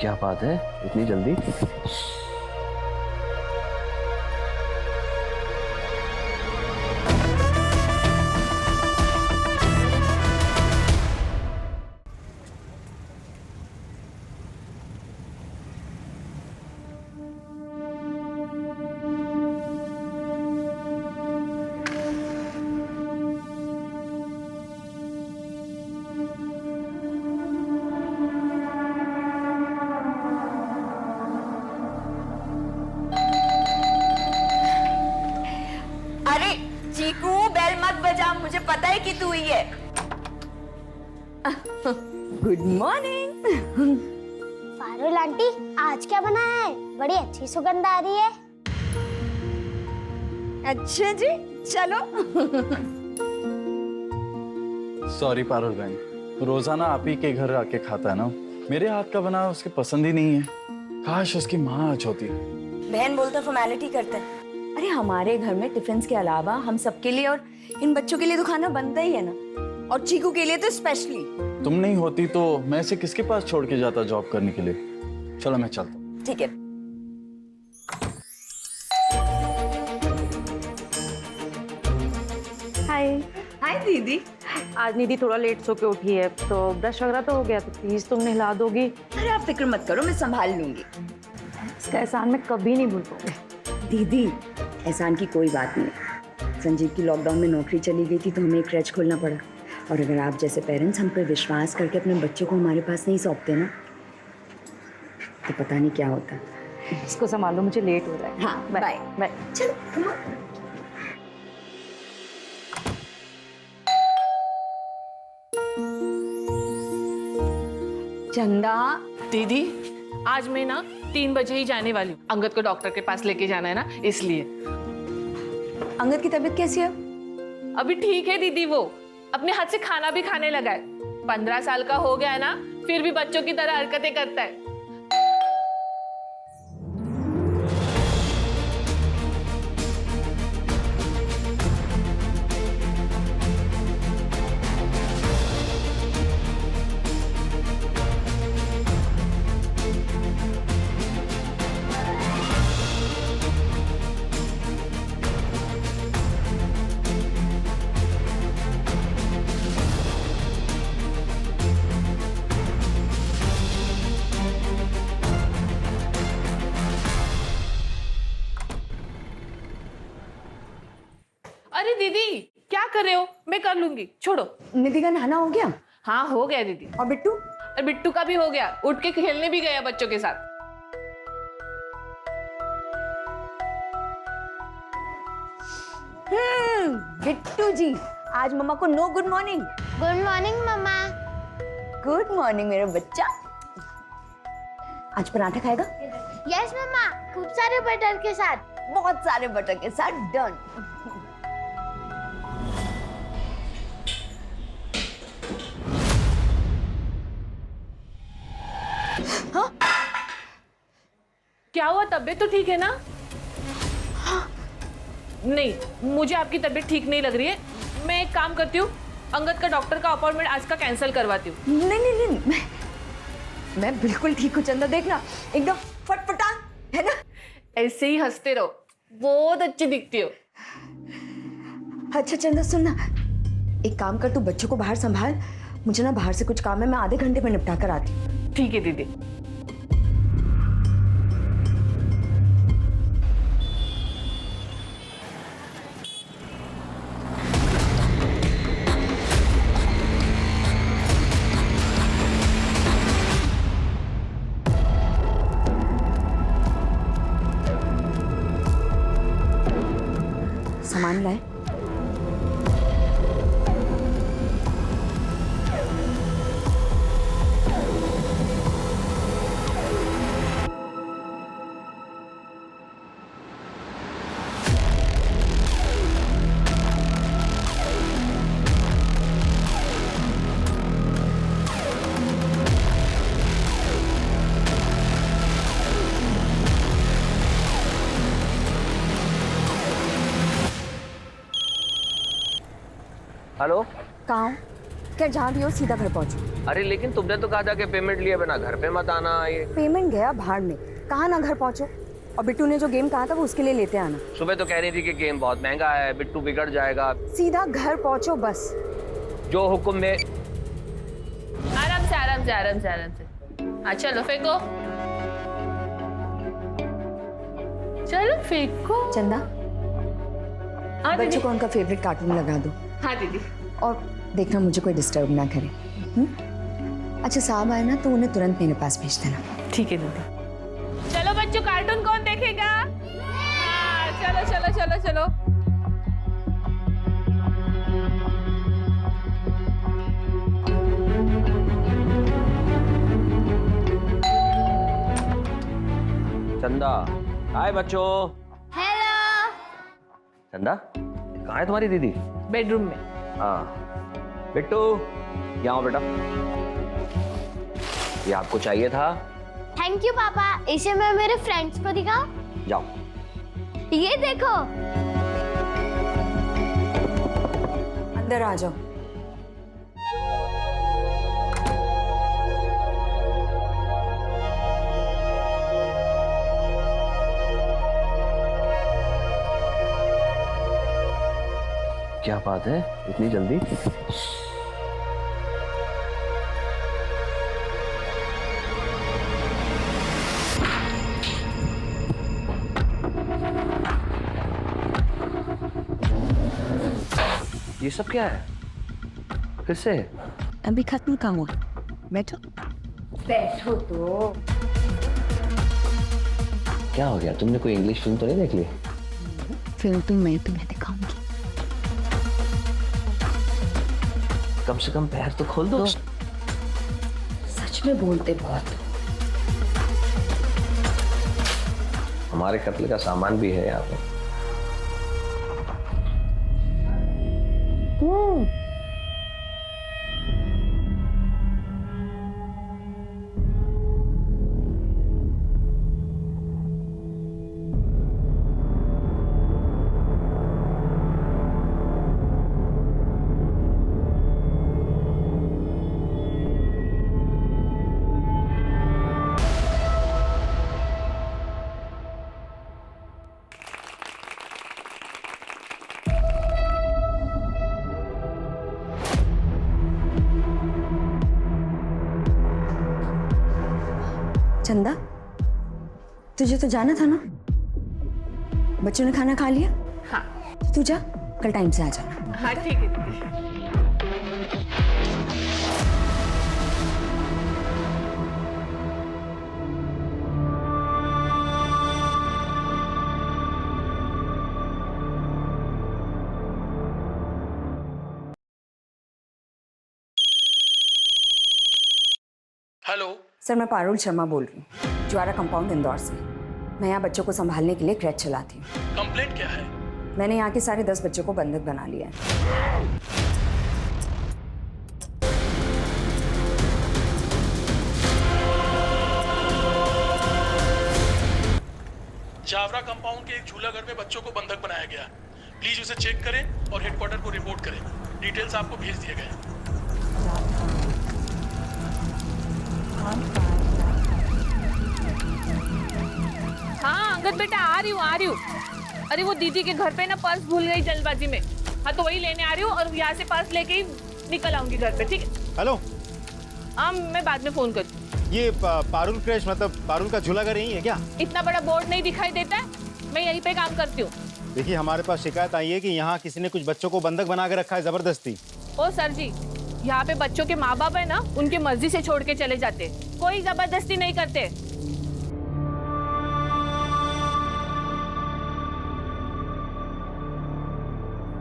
क्या बात है, इतनी जल्दी? अरे चीकू, बेल मत बजा, मुझे पता है कि तू ही है। Good morning. पारुल आंटी, आज क्या बना है? बड़ी अच्छी सुगंध आ रही है। अच्छा जी, चलो। सॉरी पारुल बहन, रोजाना आप ही के घर आके खाता है ना, मेरे हाथ का बना उसके पसंद ही नहीं है। काश उसकी माँ आज होती। बहन बोलता फॉर्मेलिटी करते हैं। अरे हमारे घर में टिफिन के अलावा हम सबके लिए और इन बच्चों के लिए तो खाना बनता ही है ना, और चीकू के लिए तो स्पेशली। तुम नहीं होती तो मैं इसे किसके पास छोड़ के जाता जॉब करने के लिए। चलो मैं चलता हूँ। ठीक है। हाय। हाय दीदी। आज निधि थोड़ा लेट सो के उठी है, तो ब्रश वगैरह तो हो गया, तो प्लीज तुम नहला दोगी। अरे आप फिक्र मत करो, मैं संभाल लूंगी। इसका एहसान मैं कभी नहीं भूल पाऊंगी। दीदी, एहसान की कोई बात नहीं। संजीव की लॉकडाउन में नौकरी चली गई थी तो हमें एक क्रच खोलना पड़ा, और अगर आप जैसे पेरेंट्स हम पर विश्वास करके अपने बच्चों को हमारे पास नहीं सौंपते ना, तो पता नहीं क्या होता। इसको संभालो, मुझे लेट हो रहा है। हाँ, बाय बाय। चलो come on। चंदा दीदी, आज मैं ना 3 बजे ही जाने वाली हूँ। अंगद को डॉक्टर के पास लेके जाना है ना, इसलिए। अंगद की तबीयत कैसी है? अभी ठीक है दीदी, वो अपने हाथ से खाना भी खाने लगा है। 15 साल का हो गया है ना, फिर भी बच्चों की तरह हरकतें करता है। अरे दीदी, क्या कर रहे हो? मैं कर लूंगी, छोड़ो। निधि का नहाना हो गया? हाँ हो गया दीदी। और बिट्टू? और बिट्टू का भी हो गया, उठ के खेलने भी गया बच्चों के साथ। बिट्टू जी, आज मम्मा को no good morning. Good morning मम्मा। गुड मॉर्निंग मेरा बच्चा। आज पराठा खाएगा? यस मम्मा, खूब सारे बटर के साथ। बहुत सारे बटर के साथ। डन। क्या हुआ, तबीयत तो ठीक है ना? नहीं, मुझे आपकी तबीयत ठीक नहीं लग रही है। मैं एक काम करती हूँ, अंगद का डॉक्टर का अपॉइंटमेंट आज का कैंसिल करवाती हूँ। नहीं नहीं नहीं, मैं बिल्कुल ठीक हूँ चंदा, देखना एकदम फटफटान है ना। ऐसे ही हंसते रहो, बहुत अच्छी दिखती हो। अच्छा चंदा सुनना, एक काम कर, तू बच्चों को बाहर संभाल, मुझे ना बाहर से कुछ काम है, मैं आधे घंटे में निपटा कर आती हूँ। ठीक है दीदी। सामान लाए? हेलो। कहाँ हो? क्या जहाँ भी हो सीधा घर पहुँचो। अरे लेकिन तुमने तो कहा था कि पेमेंट लिए बिना घर पे मत आना। ये पेमेंट गया भाड़ में, कहा ना घर पहुँचो। और बिट्टू ने जो गेम कहा था वो उसके लिए लेते आना। सुबह तो कह रही थी कि गेम बहुत महंगा है, बिट्टू बिगड़ जाएगा। सीधा घर पहुँचो बस। जो हुक्म में। आराम से आराम से आराम से आराम से। हाँ चलो फेंको, चलो फेंको। चंदा, हाँ बच्चों दीदी। को उनका फेवरेट कार्टून लगा दो हाँ दीदी। और देखना मुझे कोई डिस्टर्ब ना करे। अच्छा साहब आए ना तो उन्हें तुरंत मेरे पास भेज देना। ठीक है दीदी। चलो बच्चों, कार्टून कौन देखेगा? हाँ चलो चलो चलो चलो। चंदा, हाय बच्चों। हेलो। चंदा, कहाँ है तुम्हारी दीदी? बेडरूम में। हाँ बिट्टू, यहाँ आओ बेटा। ये आपको चाहिए था। थैंक यू पापा। इसे मैं मेरे फ्रेंड्स को दिखाऊं? जाओ। ये देखो। अंदर आ जाओ। क्या बात है, इतनी जल्दी? ये सब क्या है? फिर से? अभी खत्म कहाँ हुआ? बैठो। बैठो तो। क्या हो गया? तुमने कोई इंग्लिश फिल्म तो नहीं देख ली? फिल्म तो मैं तुम्हें दिखाऊंगी। कम से कम पैर तो खोल दो। सच में बोलते बहुत। हमारे कत्ल का सामान भी है यहाँ पे। चंदा, तुझे तो जाना था ना? बच्चों ने खाना खा लिया? हाँ तू जा, कल टाइम से आ जाना। हाँ ठीक है दीदी। हेलो। सर मैं पारुल शर्मा बोल रही हूँ, ज्वारा कंपाउंड इंदौर से। मैं यहाँ बच्चों को संभालने के लिए क्रैच चलाती हूँ। कंप्लेंट क्या है? मैंने यहाँ के सारे 10 बच्चों को बंधक बना लिया है। जावरा कंपाउंड के एक झूला घर में बच्चों को बंधक बनाया गया। प्लीज उसे चेक करें और हेडक्वार्टर को रिपोर्ट करें। डिटेल्स आपको भेज दिए गए। हाँ अंगद बेटा आ रही हूँ। अरे वो दीदी के घर पे ना पर्स भूल गई जल्दबाजी में। हाँ तो वही लेने आ रही हूँ और यहाँ से पर्स लेके ही निकल आऊंगी घर पे। ठीक है? हेलो। हाँ मैं बाद में फोन करती हूँ। ये पारुल क्रैश मतलब पारुल का झूला घर यही है क्या? इतना बड़ा बोर्ड नहीं दिखाई देता है? मैं यहीं पे काम करती हूँ। देखिए हमारे पास शिकायत आई है कि यहाँ किसी ने कुछ बच्चों को बंधक बना के रखा है जबरदस्ती। ओ सर जी, यहाँ पे बच्चों के माँ बाप है ना, उनकी मर्जी से छोड़ के चले जाते, कोई जबरदस्ती नहीं करते।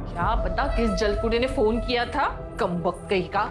क्या पता किस जलकुड़े ने फोन किया था, कमबख्त कहीं का।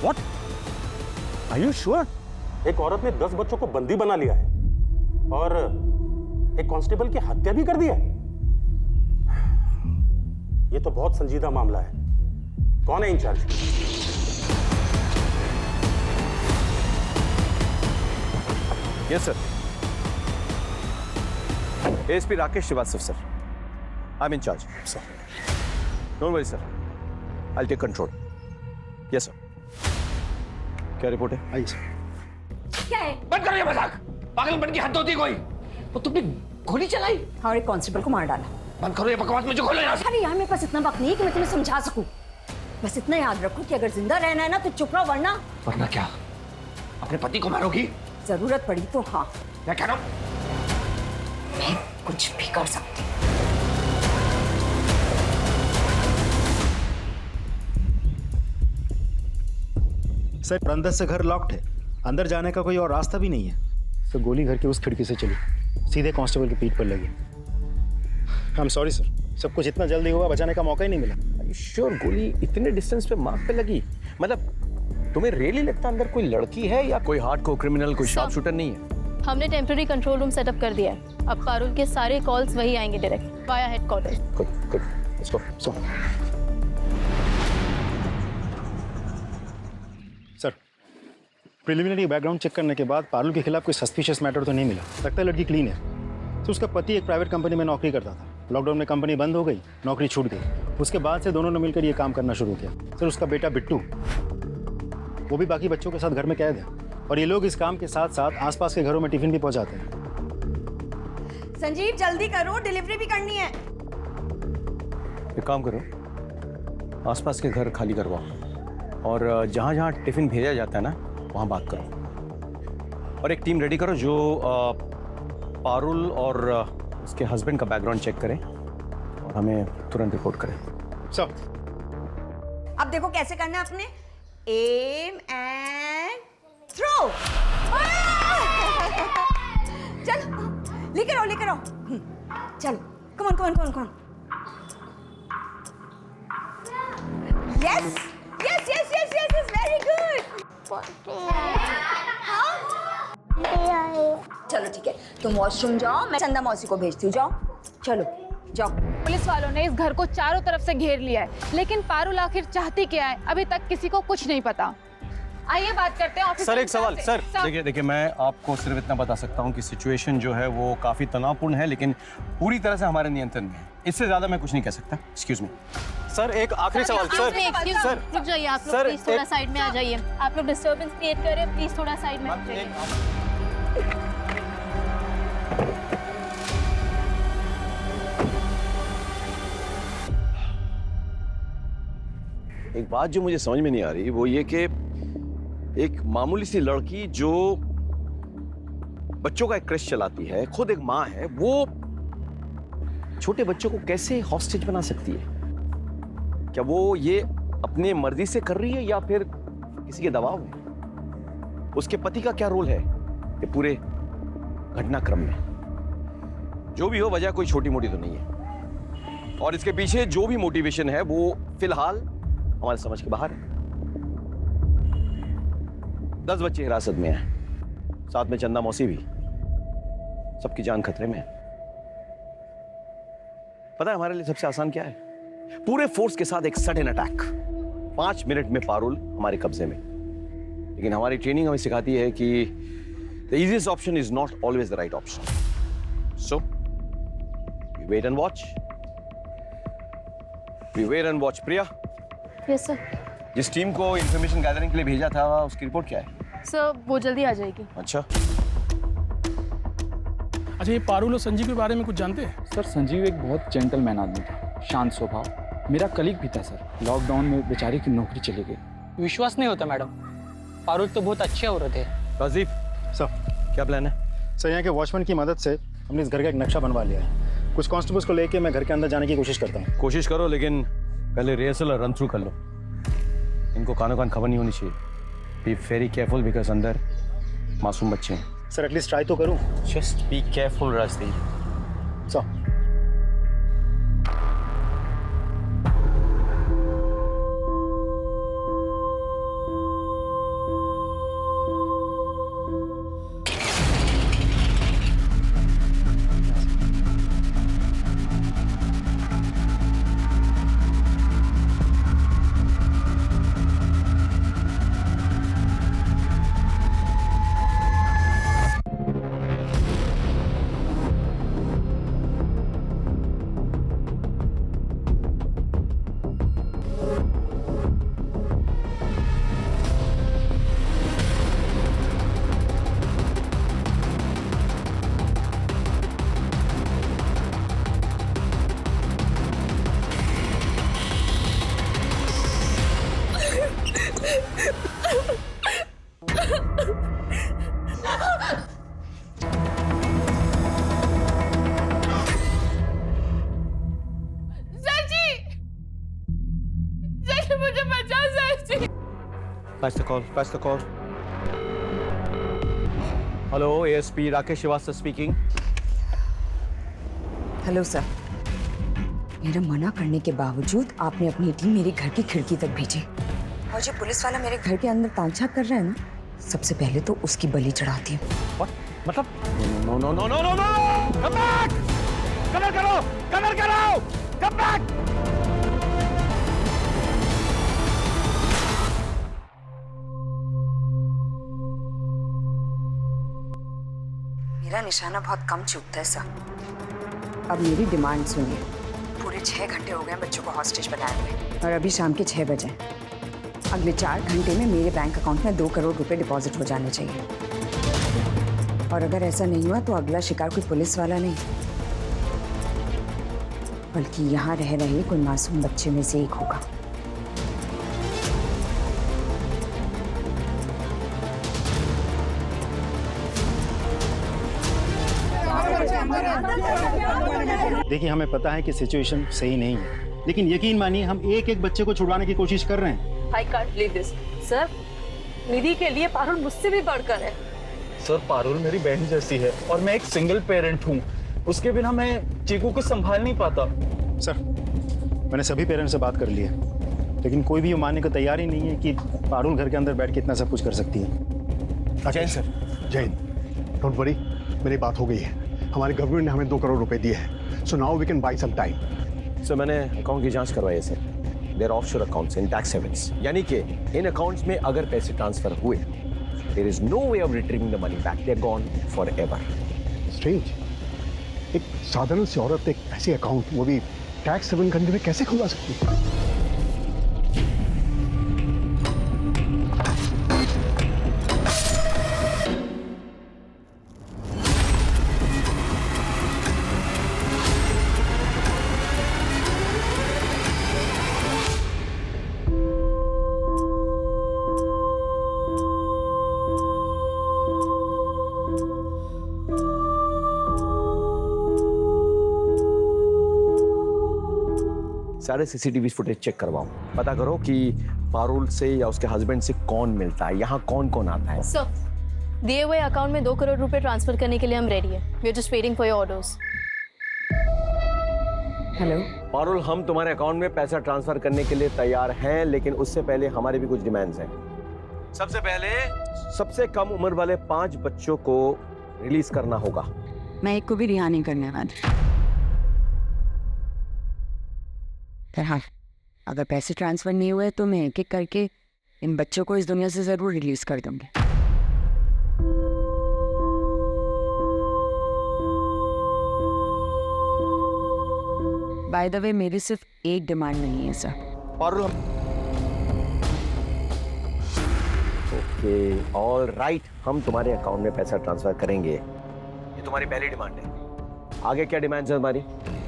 व्हाट? Are you sure? एक औरत ने 10 बच्चों को बंदी बना लिया है और एक कांस्टेबल की हत्या भी कर दी है। ये तो बहुत संजीदा मामला है। कौन है incharge? Yes sir, ASP Rakesh Srivastava sir. I am incharge sir. Don't worry sir, I will take control. Yes sir. क्या रिपोर्ट है? आइए सर। क्या है? बंद करो ये मजाक। पागलपन की हद होती है कोई। वो तुमने गोली चलाई और एक कांस्टेबल को मार डाला। बंद करो ये बकवास, मुझे खोलो यहाँ से। अरे यार मेरे पास इतना वक्त नहीं है कि मैं तुम्हें समझा सकूं। बस इतना याद रखो कि अगर जिंदा रहना है ना तो चुप रहो, वरना क्या अपने पति को मारोगी? जरूरत पड़ी तो हाँ, मैं कह रहा हूँ मैं कुछ भी कर सकती हूँ। सर अंदर से घर लॉक्ड है, अंदर जाने का कोई और रास्ता भी नहीं है। तो गोली घर की उस खिड़की से चली, सीधे कांस्टेबल की पीठ पर लगी। आई एम सॉरी सर, सब कुछ इतना जल्दी हुआ, बचाने का मौका ही नहीं मिला। श्योर गोली इतने डिस्टेंस पे मार्क पे लगी? मतलब तुम्हें रियली लगता अंदर कोई लड़की है या कोई हार्डकोर क्रिमिनल, कोई शार्प शूटर नहीं है? हमने टेम्पररी कंट्रोल रूम सेटअप कर दिया है। अब पारुल के सारे कॉल्स वही आएंगे direct via headquarter. Good good, let's go. Sir preliminary background check करने के बाद पारुल के खिलाफ कोई सस्पिशियस मैटर तो नहीं मिला। लगता है लड़की क्लीन है। तो उसका पति एक प्राइवेट कंपनी में नौकरी करता था। लॉकडाउन में कंपनी बंद हो गई, नौकरी छूट गई। उसके बाद से दोनों ने मिलकर ये काम करना शुरू किया। सर उसका बेटा बिट्टू, वो भी बाकी बच्चों के साथ घर में कैद है और ये लोग इस काम के साथ साथ आसपास के घरों में टिफिन भी पहुंचाते हैं। संजीव जल्दी करो, डिलीवरी भी करनी है। एक काम करो, आसपास के घर खाली करवाओ और जहाँ जहाँ टिफिन भेजा जाता है ना वहाँ बात करो। और एक टीम रेडी करो जो पारुल और उसके हस्बैंड का बैकग्राउंड चेक करें और हमें तुरंत रिपोर्ट करें। सर अब देखो कैसे करना है अपने। Aim and throw. चलो लेकर आओ, लेकर आओ। चलो come on come on come on come on. Yes yes yes yes yes yes, very good. चलो ठीक है, तुम वॉशरूम जाओ, मैं चंदा मौसी को भेजती हूँ। जाओ चलो जाओ। पुलिस वालों ने इस घर को चारों तरफ से घेर लिया है, लेकिन पारुल आखिर चाहती क्या है अभी तक किसी को कुछ नहीं पता। आइए बात करते हैं ऑफिसर। सर एक सवाल। सर देखिए मैं आपको सिर्फ इतना बता सकता हूँ कि सिचुएशन जो है वो काफी तनावपूर्ण है, लेकिन पूरी तरह से हमारे नियंत्रण में है। इससे ज्यादा मैं कुछ नहीं कह सकता। एक्सक्यूज मी सर, एक आखिरी सवाल। सर रुक जाइए आप लोग, प्लीज थोड़ा साइड में आ जाइए। आप लोग डिस्टर्बेंस क्रिएट कर रहे हैं, प्लीज थोड़ा साइड में आ जाइए। एक बात जो मुझे समझ में नहीं आ रही वो ये कि एक मामूली सी लड़की जो बच्चों का एक क्रेश चलाती है, खुद एक माँ है, वो छोटे बच्चों को कैसे हॉस्टेज बना सकती है? क्या वो ये अपने मर्जी से कर रही है या फिर किसी के दबाव में? उसके पति का क्या रोल है ये पूरे घटनाक्रम में? जो भी हो, वजह कोई छोटी मोटी तो नहीं है और इसके पीछे जो भी मोटिवेशन है वो फिलहाल हमारे समझ के बाहर है। 10 बच्चे हिरासत में हैं, साथ में चंदा मौसी भी। सबकी जान खतरे में है। पता है हमारे लिए सबसे आसान क्या है? पूरे फोर्स के साथ एक सडन अटैक। 5 मिनट में पारुल हमारे कब्जे में। लेकिन हमारी ट्रेनिंग हमें सिखाती है कि the easiest option is not always the right option. So we wait and watch. We wait and watch. Priya, yes sir. जिस टीम को इंफॉर्मेशन गैदरिंग के लिए भेजा था उसकी रिपोर्ट क्या है? सर वो जल्दी आ जाएगी। अच्छा, ये पारुल और संजीव के बारे में कुछ जानते हैं? सर संजीव एक बहुत जेंटलमैन आदमी था, शांत स्वभाव, मेरा कलीग भी था सर। लॉकडाउन में बेचारे की नौकरी चली गई। विश्वास नहीं होता मैडम, पारुल तो बहुत अच्छे औरत है। राजीव सर क्या प्लान है? सर यहाँ के वॉचमैन की मदद से हमने इस घर का एक नक्शा बनवा लिया है। कुछ कांस्टेबल्स को लेके मैं घर के अंदर जाने की कोशिश करता हूँ। कोशिश करो, लेकिन पहले रिहर्सल और रन थ्रू कर लो। इनको कानो कान खबर नहीं होनी चाहिए। बी वेरी केयरफुल बिकॉज अंदर मासूम बच्चे हैं। सर एटलीस्ट ट्राई तो करूँ। Just be careful Rajdeep. Sir sir ji, मुझे बचा sir ji. Pass the call. Hello, ASP Rakesh Srivastava speaking. Hello sir, मेरा मना करने के बावजूद आपने अपनी टीम मेरे घर की खिड़की तक भेजी और जो पुलिस वाला मेरे घर के अंदर तांछाक कर रहा है ना, सबसे पहले तो उसकी बलि चढ़ाती हूँ। मतलब? No. Come back! कवर करो! Come back! मेरा निशाना बहुत कम चूकता है सर। अब मेरी डिमांड सुनिए। पूरे 6 घंटे हो गए बच्चों को हॉस्टेज बनाए हुए और अभी शाम के 6 बजे। अगले 4 घंटे में मेरे बैंक अकाउंट में 2 करोड़ रुपए डिपॉजिट हो जाने चाहिए। और अगर ऐसा नहीं हुआ तो अगला शिकार कोई पुलिस वाला नहीं, बल्कि यहाँ रह रहे कोई मासूम बच्चे में से एक होगा। देखिए, हमें पता है कि सिचुएशन सही नहीं है, लेकिन यकीन मानिए हम एक एक बच्चे को छुड़वाने की कोशिश कर रहे हैं। I can't believe this sir. Nidhi के लिए पारुल मुझसे भी बढ़कर है। सर, पारुल मेरी बहन जैसी है और मैं एक सिंगल पेरेंट हूँ। उसके बिना मैं चीकू को संभाल नहीं पाता। सर, मैंने सभी पेरेंट्स से बात कर ली है, लेकिन कोई भी ये मानने को तैयार ही नहीं है कि पारुल घर के अंदर बैठ के इतना सब कुछ कर सकती है। Jain sir, Jain, don't worry, मेरी बात हो गई है। हमारे गवर्नमेंट ने हमें 2 करोड़ रुपए दिए हैं, so now we can buy some time. Sir, मैंने अकाउंट की जांच करवाई है sir. There offshore accounts in tax havens, यानी कि इन अकाउंट्स में अगर पैसे ट्रांसफर हुए, there is no way of retrieving the money back, they are gone forever. Strange, एक साधारण सी औरत एक ऐसे अकाउंट, वो भी टैक्स हेवन कंट्री में कैसे खुलवा सकती है? सारे सीसीटीवी फुटेज चेक करवाओ, पता करो कि पारुल से या उसके हस्बैंड से कौन मिलता है, यहाँ कौन कौन आता है। सर, दिए हुए अकाउंट में 2 करोड़ रुपए ट्रांसफर करने के लिए हम रेडी हैं। We are just waiting for your orders. Hello Parul, हम तुम्हारे अकाउंट में पैसा ट्रांसफर करने के लिए तैयार हैं, लेकिन उससे पहले हमारे भी कुछ डिमांड्स हैं। सबसे पहले सबसे कम उम्र वाले 5 बच्चों को रिलीज करना होगा। मैं एक को भी रिहा नहीं करने वाली। हाँ, अगर पैसे ट्रांसफर नहीं हुए तो मैं एक एक करके इन बच्चों को इस दुनिया से जरूर रिलीज कर दूंगी। बाय द वे, मेरी सिर्फ एक डिमांड नहीं है sir. Parul, okay, all right, हम तुम्हारे अकाउंट में पैसा ट्रांसफर करेंगे। ये तुम्हारी पहली डिमांड है। आगे क्या डिमांड्स है तुम्हारी?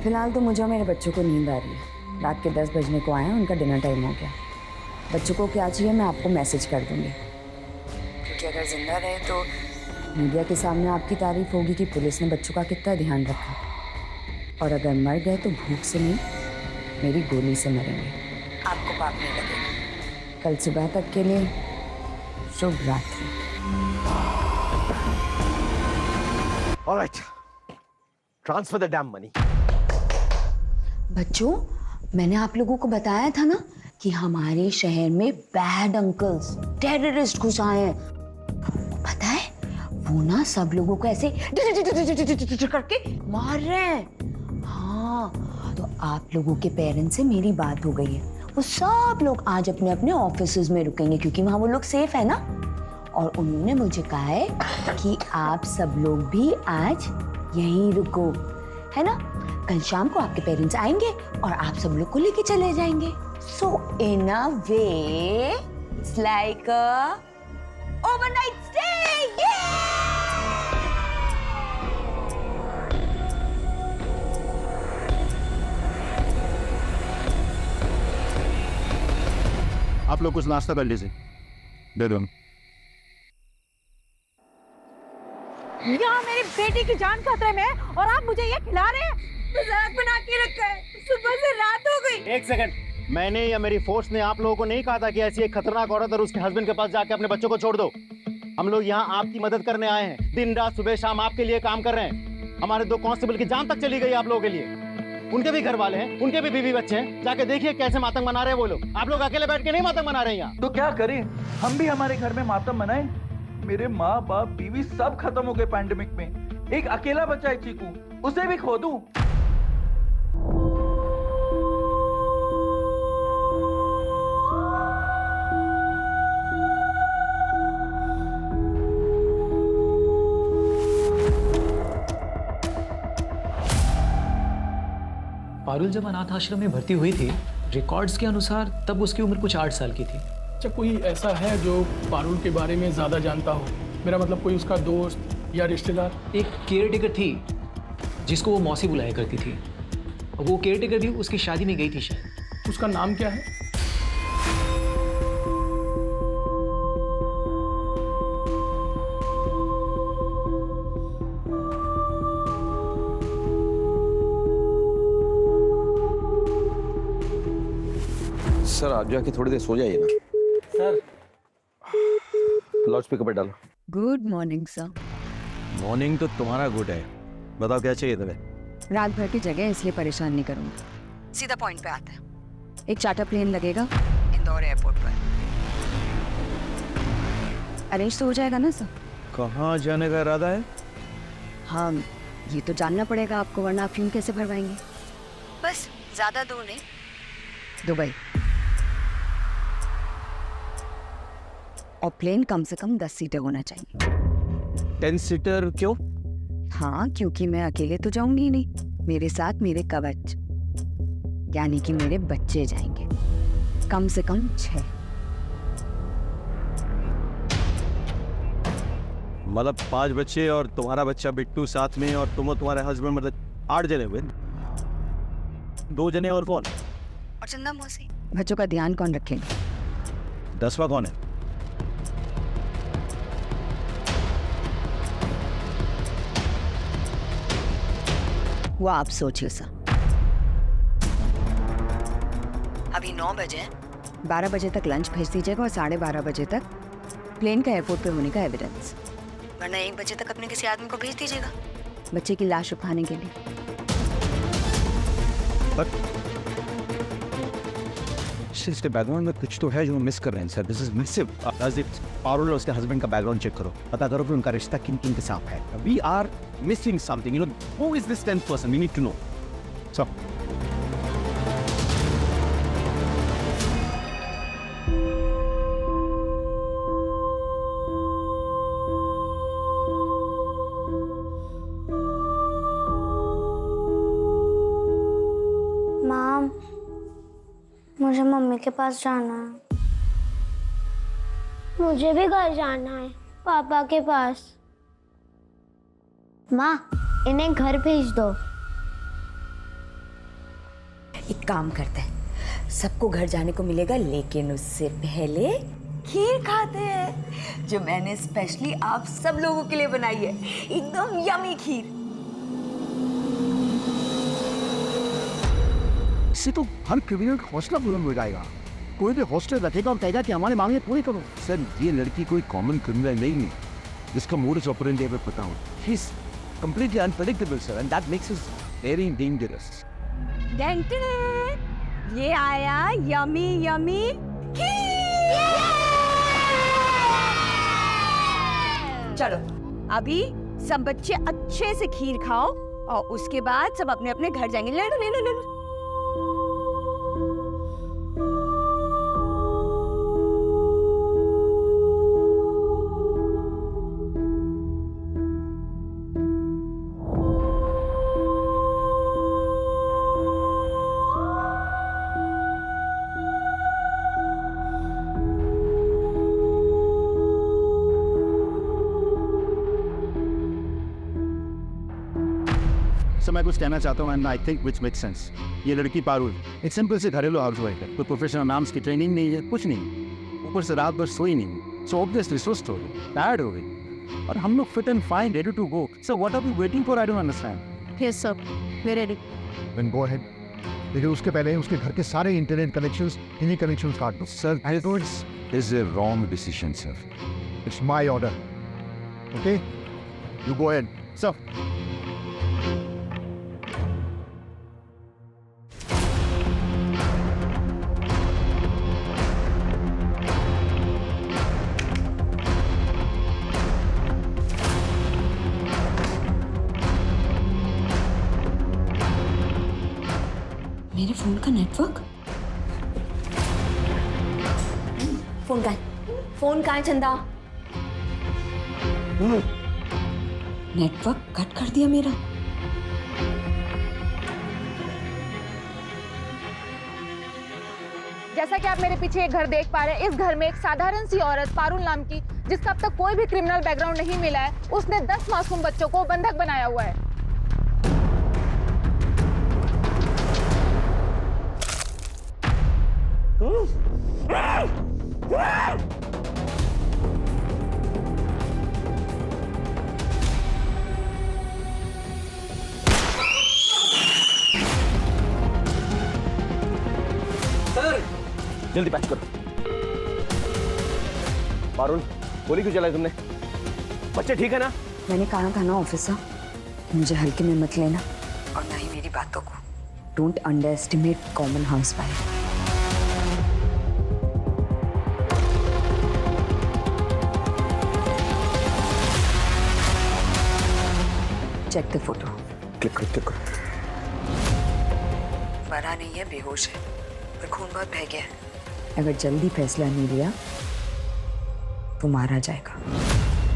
फिलहाल तो मुझे और मेरे बच्चों को नींद आ रही है। रात के 10 बजने को आए हैं, उनका डिनर टाइम हो गया। बच्चों को क्या चाहिए मैं आपको मैसेज कर दूंगी, क्योंकि अगर जिंदा रहे तो मीडिया के सामने आपकी तारीफ होगी कि पुलिस ने बच्चों का कितना ध्यान रखा, और अगर मर गए तो भूख से नहीं, मेरी गोली से मरेंगे। आपको पाप नहीं लगेगा। कल सुबह तक के लिए शुभ रात्रि। Alright, transfer the dam money. बच्चों, मैंने आप लोगों को बताया था ना कि हमारे शहर में बैड अंकल्स, टेररिस्ट घुस आए हैं। पता है, वो ना सब लोगों को ऐसे करके मार रहे हैं। हाँ, तो आप लोगों के पेरेंट्स से मेरी बात हो गई है। वो सब लोग आज अपने अपने ऑफिसेज में रुकेंगे, क्योंकि वहाँ वो लोग सेफ है ना। और उन्होंने मुझे कहा है कि आप सब लोग भी आज यहीं रुको, है ना। कल शाम को आपके पेरेंट्स आएंगे और आप सब लोग को लेके चले जाएंगे। So in a way it's like a overnight stay. आप लोग कुछ नाश्ता कर लीजिए। दे दो। यहाँ मेरी बेटी की जान खतरे में और आप मुझे ये खिला रहे हैं? मजाक बना के रखा है, सुबह से रात हो गई। एक सेकंड, मैंने या मेरी फोर्स ने आप लोगों को नहीं कहा था कि ऐसी एक खतरनाक औरत और उसके हस्बैंड के पास जाके अपने बच्चों को छोड़ दो। हम लोग यहाँ आपकी मदद करने आए हैं, दिन रात सुबह शाम आपके लिए काम कर रहे हैं। हमारे 2 कांस्टेबल की जान तक चली गई आप लोगों के लिए। उनके भी घर वाले हैं, उनके भी बीवी बच्चे हैं, जाके देखिए कैसे मातम मना रहे हैं वो लोग। आप लोग अकेले बैठ के नहीं मातम मना रहे हैं यहाँ। तो क्या करें, हम भी हमारे घर में मातम मनाएं? मेरे माँ बाप बीवी सब खत्म हो गए पैंडेमिक में। एक अकेला बच्चा है चीकू, उसे भी खो दूं? पारुल जब अनाथ आश्रम में भर्ती हुई थी, रिकॉर्ड्स के अनुसार तब उसकी उम्र कुछ 8 साल की थी। अच्छा, कोई ऐसा है जो पारुल के बारे में ज़्यादा जानता हो? मेरा मतलब कोई उसका दोस्त या रिश्तेदार? एक केयर टेकर थी जिसको वो मौसी बुलाया करती थी। वो केयर टेकर भी उसकी शादी में गई थी शायद। उसका नाम क्या है? सर आप जाके थोड़ी देर सो जाइए ना। सर लाउड स्पीकर पे डालो। Good morning sir. मॉर्निंग तो तुम्हारा गुड है, बताओ क्या चाहिए तुम्हें? रात भर की जगह इसलिए परेशान नहीं करूंगी, सीधा पॉइंट पे आता है। एक चार्टर प्लेन लगेगा इंदौर एयरपोर्ट पर। अरेंज तो हो जाएगा ना सर? कहाँ जाने का इरादा है? हाँ ये तो जानना पड़ेगा आपको, वरना आप फ्यूम कैसे भरवाएंगे। बस ज्यादा दूर नहीं, दुबई। और प्लेन कम से कम 10 सीटर होना चाहिए। 10 सीटर क्यों? हाँ क्योंकि मैं अकेले तो जाऊंगी नहीं, मेरे साथ मेरे कवच यानी कि मेरे बच्चे जाएंगे, कम से कम 6। मतलब 5 बच्चे और तुम्हारा बच्चा बिट्टू साथ में, और तुम और तुम्हारे हस्बैंड, मतलब 8 जने हुए। 2 जने और कौन? और चंदा मौसी। बच्चों का ध्यान कौन रखेगा? 10वां कौन है? वो आप सोचिए सर। अभी 9 बजे, 12 बजे तक लंच भेज दीजिएगा और 12:30 बजे तक प्लेन का एयरपोर्ट पे होने का एविडेंस, वरना 1 बजे तक अपने किसी आदमी को भेज दीजिएगा बच्चे की लाश उठाने के लिए। इसके बैकग्राउंड में कुछ तो है जो मिस कर रहे हैं sir. This is massive. Parul और उसके हस्बैंड का बैकग्राउंड चेक करो, पता करो कि उनका रिश्ता किन किन के साथ है। We are missing something, you know. Who is this 10th person? We need to know. So mom, मुझे मम्मी के पास जाना है। मुझे भी घर जाना है, पापा के पास। माँ, इन्हें घर भेज दो। एक काम करते हैं, सबको घर जाने को मिलेगा, लेकिन उससे पहले खीर खाते हैं जो मैंने स्पेशली आप सब लोगों के लिए बनाई है। एकदम यमी खीर। इससे तो हर क्रिमिनल का हौसला बुलंद हो जाएगा। कोई भी हॉस्टल रखेगा और कहेगा कि हमारी मांगे पूरी करो। सर ये लड़की कोई कॉमन क्रिमिनल नहीं है जिसका मोडस ऑपरेंडी हमें पता हो। She is completely unpredictable sir, and that makes us very dangerous. ये आया यमी यमी खीर। चलो अभी सब बच्चे अच्छे से खीर खाओ और उसके बाद सब अपने अपने घर जाएंगे। ले लो ले लो ले लो। सर मैं कुछ कहना चाहता हूँ, and I think which make sense. ये लड़की पारुल एक सिंपल से घरेलू हाउस वाइफ है, कोई प्रोफेशनल नाम्स की ट्रेनिंग नहीं है, कुछ नहीं, ऊपर से रात भर सोई नहीं। So obviously so tired हो गई और हम लोग fit and fine ready to go. So what are we waiting for? I don't understand. Yes, sir. We're ready. Then go ahead. लेकिन उसके पहले उसके घर के सारे इंटरनेट कनेक्शंस, इन्हीं कनेक्शंस काट दो. Sir, this is a wrong decision, sir. It's my order. Okay? You go ahead. Sir. मेरे फोन का नेटवर्क? फोन कहाँ है? फोन कहाँ है चंदा? नेटवर्क कट कर दिया मेरा. जैसा कि आप मेरे पीछे एक घर देख पा रहे हैं, इस घर में एक साधारण सी औरत पारुल नाम की, जिसका अब तक कोई भी क्रिमिनल बैकग्राउंड नहीं मिला है, उसने 10 मासूम बच्चों को बंधक बनाया हुआ है. जल्दी पैक करो. पारुल, गोली क्यों चलाई तुमने? बच्चे ठीक है ना? मैंने कहा था ना ऑफिसर, मुझे हल्के में मत लेना और ना ही मेरी बातों को. Don't underestimate common house wife. Check the photo. Click करो, क्लिक करो. मरा नहीं है, बेहोश है, पर खून बहुत बह गया है. अगर जल्दी फैसला नहीं लिया तो मारा जाएगा.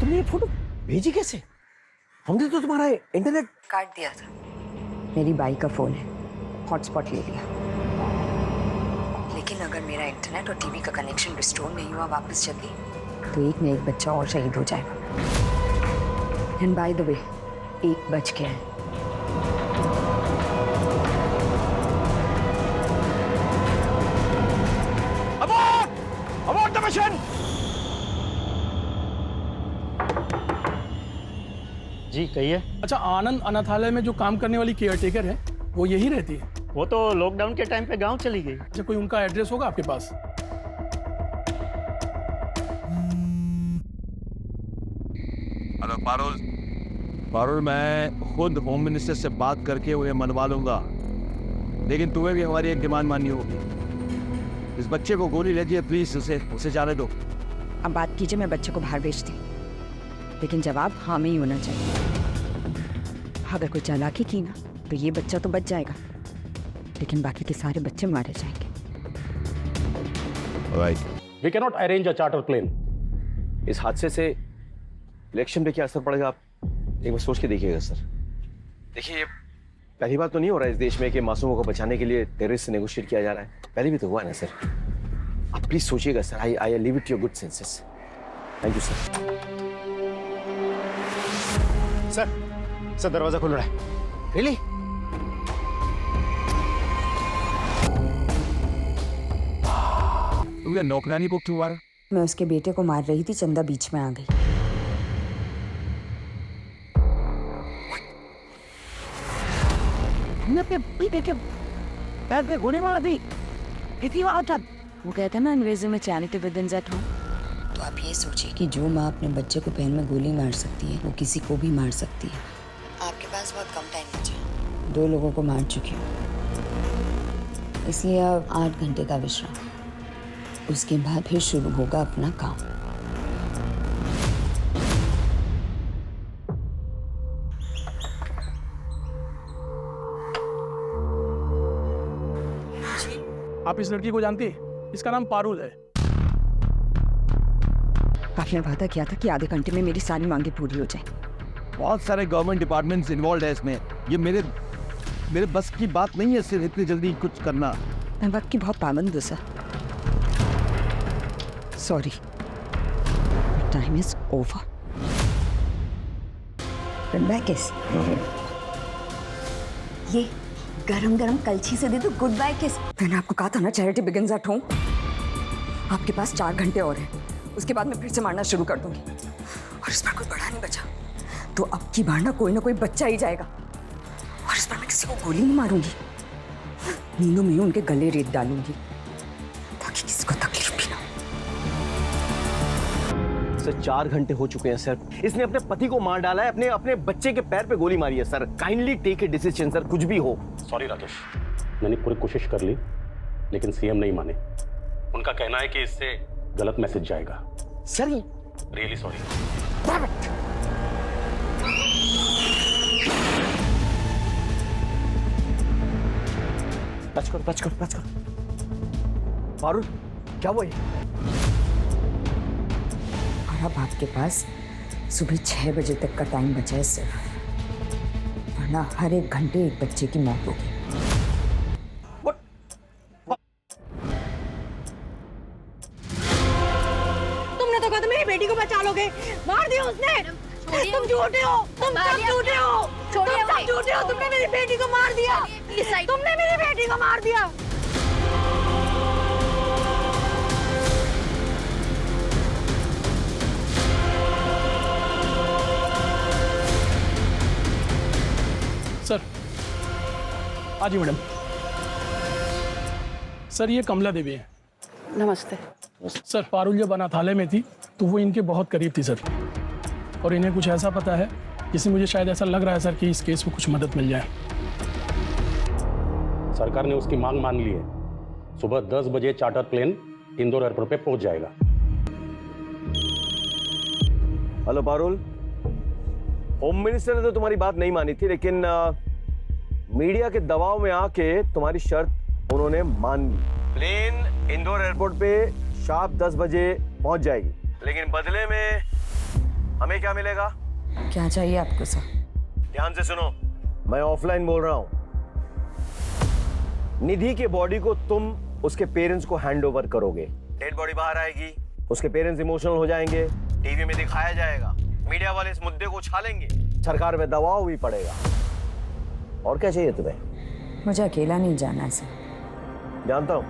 तुमने ये फोटो भेजी कैसे? हमने तो तुम्हारा इंटरनेट काट दिया था. मेरी बाई का फोन है, हॉटस्पॉट ले लिया. लेकिन अगर मेरा इंटरनेट और टीवी का कनेक्शन रिस्टोर नहीं हुआ वापस जल्दी, तो एक न एक बच्चा और शहीद हो जाएगा. एंड बाय द वे, 1 बज गया है. Abort the mission! जी कहिए. अच्छा, आनंद अनाथालय में जो काम करने वाली केयरटेकर है, वो यही रहती है? वो तो लॉकडाउन के टाइम पे गांव चली गई. अच्छा, कोई उनका एड्रेस होगा आपके पास? हेलो पारुल. पारुल, मैं खुद होम मिनिस्टर से बात करके उन्हें मनवा लूंगा, लेकिन तुम्हें भी हमारी एक डिमांड माननी होगी. इस बच्चे को गोली लगी, प्लीज उसे जाने दो. अब बात कीजिए, मैं बच्चे को बाहर भेजती, लेकिन जवाब हाँ में ही होना चाहिए. अगर कोई चालाकी की ना तो ये बच्चा तो बच जाएगा, लेकिन बाकी के सारे बच्चे मारे जाएंगे. Right. We cannot arrange a charter plane. इस हादसे से इलेक्शन पे क्या असर पड़ेगा, आप एक बार सोच के देखिएगा सर. देखिए, पहली बात तो नहीं हो रहा है इस देश में कि मासूमों को बचाने के लिए टेररिस्ट से नेगोशिएट किया जा रहा है. पहले भी तो हुआ ना सर. आप प्लीज सोचिएगा sir. I leave it your good senses. Thank you sir. Sir दरवाजा खुल रहा है. रियली? तुमने नौकरानी बुक क्यों? मैं उसके बेटे को मार रही थी, चंदा बीच में आ गई. पैर पे गोली मार दी. वो कहते हैं ना अंग्रेजी में charity with in at home. तो आप ये सोचिए कि जो माँ अपने बच्चे को पैर में गोली मार सकती है, वो किसी को भी मार सकती है. आपके पास बहुत कम टाइम बचा है. 2 लोगों को मार चुकी हूँ, इसलिए अब 8 घंटे का विश्राम. उसके बाद फिर शुरू होगा अपना काम. आप इस लड़की को जानती है? इसका नाम पारुल है. आपने वादा किया था कि आधे घंटे में मेरी सारी मांगे पूरी हो जाए. बहुत सारे गवर्नमेंट डिपार्टमेंट्स इन्वॉल्व है इसमें. ये मेरे बस की बात नहीं है सिर्फ इतनी जल्दी कुछ करना. मैं वक्त की बहुत पाबंद हूँ sir. Sorry, time is over. किस ये गरम गरम कलछी से दे दो गुड बाय किस. मैंने आपको कहा था ना चैरिटी बिगिंस एट होम. आपके पास 4 घंटे और हैं. उसके बाद मैं फिर से मारना शुरू कर दूंगी। और इस बार कोई बड़ा नहीं बचा तो अब की बार ना कोई बच्चा ही जाएगा। और इस बार मैं किसी को गोली नहीं मारूंगी, नींदों में ही उनके गले रेत डालूंगी ताकि किसी को तकलीफ भी ना हो। सर 4 घंटे हो चुके हैं सर। इसने अपने पति को मार डाला है, अपने बच्चे के पैर पे गोली मारी है sir. Kindly take a decision sir, कुछ भी हो। सॉरी राकेश, मैंने पूरी कोशिश कर ली लेकिन सीएम नहीं माने। उनका कहना है कि इससे गलत मैसेज जाएगा। Sir really sorry. टच करो। पारुल क्या हुआ ये? और अब आपके पास सुबह 6 बजे तक का टाइम बचा है सिर्फ, वरना हर 1 घंटे एक बच्चे की मौत होगी। तुमने तो कहा था मेरी बेटी को बचा लोगे, मार दिया उसने। तुम झूठे हो, तुम सब झूठे हो, तुमने मेरी बेटी को मार दिया, तुमने मेरी बेटी को मार दिया। सर हाँ जी मैडम। सर ये कमला देवी है। नमस्ते। सर पारुल जब अनाथालय में थी तो वो इनके बहुत करीब थी सर, और इन्हें कुछ ऐसा पता है जिससे मुझे शायद ऐसा लग रहा है सर कि इस केस में कुछ मदद मिल जाए। सरकार ने उसकी मांग मान ली है। सुबह 10 बजे चार्टर प्लेन इंदौर एयरपोर्ट पे पहुंच जाएगा। हेलो पारुल, होम मिनिस्टर ने तो तुम्हारी बात नहीं मानी थी, लेकिन मीडिया के दबाव में आके तुम्हारी शर्त उन्होंने मान ली। प्लेन इंदौर एयरपोर्ट पे शार्प 10 बजे पहुंच जाएगी, लेकिन बदले में हमें क्या मिलेगा? क्या चाहिए आपको सर? ध्यान से सुनो, मैं ऑफलाइन बोल रहा हूं। निधि के बॉडी को तुम उसके पेरेंट्स को हैंड ओवर करोगे। डेड बॉडी बाहर आएगी, उसके पेरेंट्स इमोशनल हो जाएंगे, टीवी में दिखाया जाएगा, मीडिया वाले इस मुद्दे को उछालेंगे, सरकार में दबाव भी पड़ेगा। और क्या चाहिए तुम्हें? मुझे अकेला नहीं जाना है सर। जानता हूं,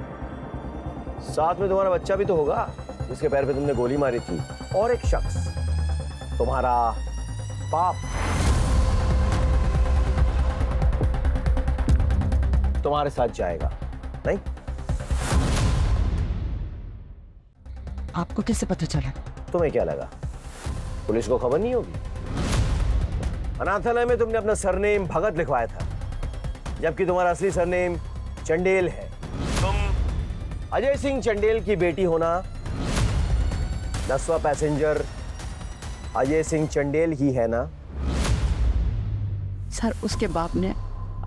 साथ में तुम्हारा बच्चा भी तो होगा जिसके पैर पे तुमने गोली मारी थी, और एक शख्स तुम्हारा बाप तुम्हारे साथ जाएगा। नहीं? आपको कैसे पता चला? तुम्हें क्या लगा पुलिस को खबर नहीं होगी? अनाथालय में तुमने अपना सरनेम भगत लिखवाया था, जबकि तुम्हारा असली सरनेम चंडेल है। तुम अजय सिंह चंडेल की बेटी होना, 10वां पैसेंजर अजय सिंह चंडेल ही है ना? सर उसके बाप ने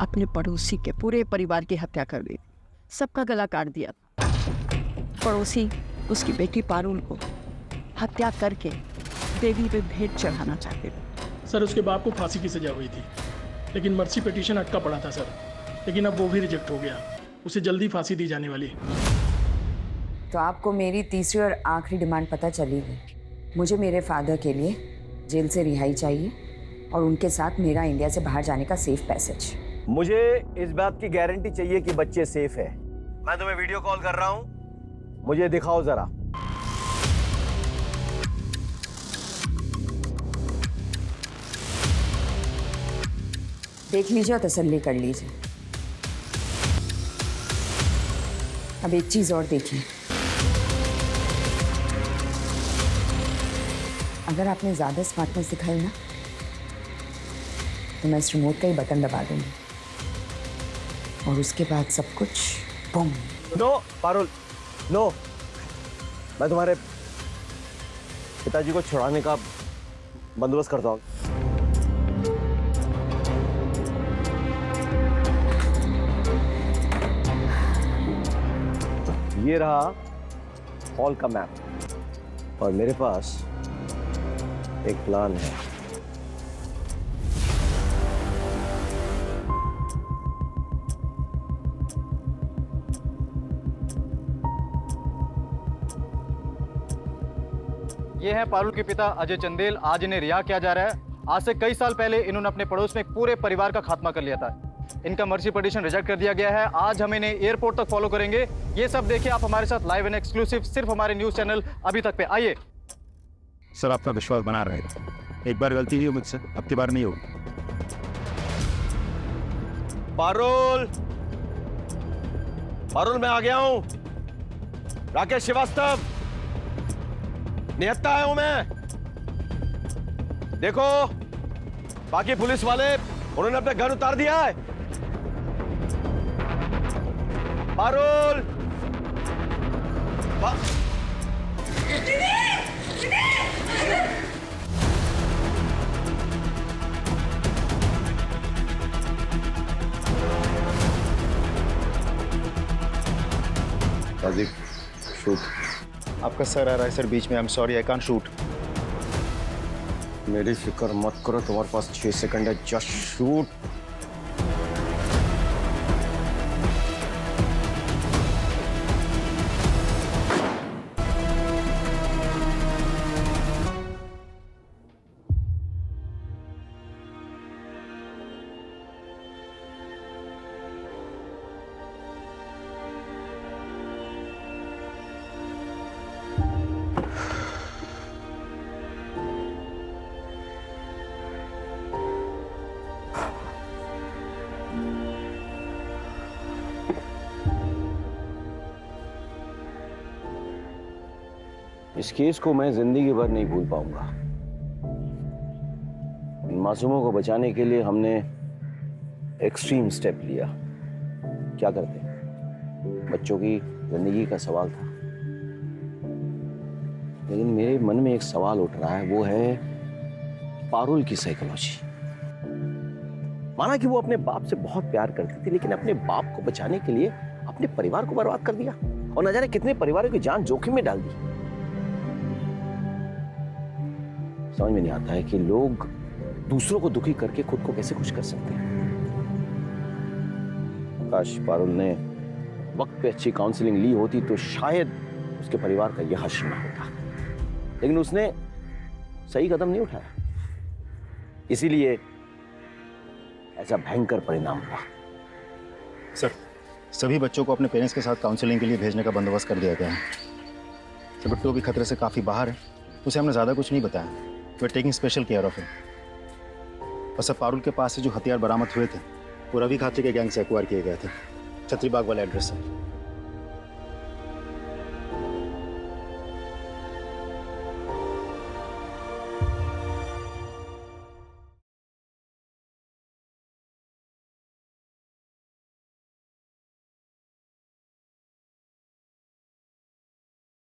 अपने पड़ोसी के पूरे परिवार की हत्या कर दी, सबका गला काट दिया। पड़ोसी उसकी बेटी पारुल को हत्या करके देवी पे भेंट चढ़ाना चाहते थे। सर उसके बाप को फांसी की सजा हुई थी, लेकिन मर्सी पिटीशन अटका पड़ा था सर, लेकिन अब वो भी रिजेक्ट हो गया। उसे जल्दी फांसी दी जाने वाली। तो आपको मेरी तीसरी और आखिरी डिमांड पता चली गई। मुझे मेरे फादर के लिए जेल से रिहाई चाहिए और उनके साथ मेरा इंडिया से बाहर जाने का सेफ पैसेज। मुझे इस बात की गारंटी चाहिए कि बच्चे सेफ है। मैं तुम्हें वीडियो कॉल कर रहा हूं, मुझे दिखाओ जरा। देख लीजिए और तसल्ली कर लीजिए। अब एक चीज और देखिए, अगर आपने ज्यादा स्मार्टनेस दिखाई ना तो मैं इस रिमोट का ही बटन दबा दूंगी और उसके बाद सब कुछ बूम। No Parul, no. मैं तुम्हारे पिताजी को छुड़ाने का बंदोबस्त करता हूँ। ये रहा हॉल का मैप और मेरे पास एक प्लान है। ये है पारुल के पिता अजय चंदेल। आज इन्हें रिहा किया जा रहा है। आज से कई साल पहले इन्होंने अपने पड़ोस में एक पूरे परिवार का खात्मा कर लिया था। इनका मर्सी पिटीशन रिजेक्ट कर दिया गया है। आज हम इन्हें एयरपोर्ट तक फॉलो करेंगे। ये सब देखिए आप हमारे साथ लाइव एंड एक्सक्लूसिव सिर्फ हमारे न्यूज चैनल अभी तक पे। आइए। सर आपका विश्वास बना रहेगा। एक बार गलती हुई मुझसे, अब की बार नहीं होगी। पारुल, पारुल मैं आ गया हूं। राकेश श्रीवास्तव, निहत्ता आया हूं मैं। देखो बाकी पुलिस वाले उन्होंने अपना गन उतार दिया है। पारुल, राजीव, शूट। आपका सर आ रहा है सर बीच में। I am sorry, I can't shoot. मेरी फिक्र मत करो, तुम्हारे पास 6 सेकंड है। Just shoot. इस केस को मैं जिंदगी भर नहीं भूल पाऊंगा। इन मासूमों को बचाने के लिए हमने एक्सट्रीम स्टेप लिया। क्या करते, बच्चों की जिंदगी का सवाल था। लेकिन मेरे मन में एक सवाल उठ रहा है, वो है पारुल की साइकोलॉजी। माना कि वो अपने बाप से बहुत प्यार करती थी, लेकिन अपने बाप को बचाने के लिए अपने परिवार को बर्बाद कर दिया और न जाने कितने परिवारों की जान जोखिम में डाल दी। समझ में नहीं आता है कि लोग दूसरों को दुखी करके खुद को कैसे खुश कर सकते हैं। काश पारुल ने वक्त पे अच्छी काउंसलिंग ली होती तो शायद उसके परिवार का यह हश्र न होता। लेकिन उसने सही कदम नहीं उठाया, इसीलिए ऐसा भयंकर परिणाम हुआ। सर, सभी बच्चों को अपने पेरेंट्स के साथ काउंसलिंग के लिए भेजने का बंदोबस्त कर दिया गया है। सर, बिट्टू भी खतरे से काफ़ी बाहर है, उसे हमने ज़्यादा कुछ नहीं बताया। We are taking special care of him. और सर, पारुल के पास से जो हथियार बरामद हुए थे वो रवि खात्री के गैंग से एक्वायर किए गए थे। छतरीबाग वाला एड्रेस है।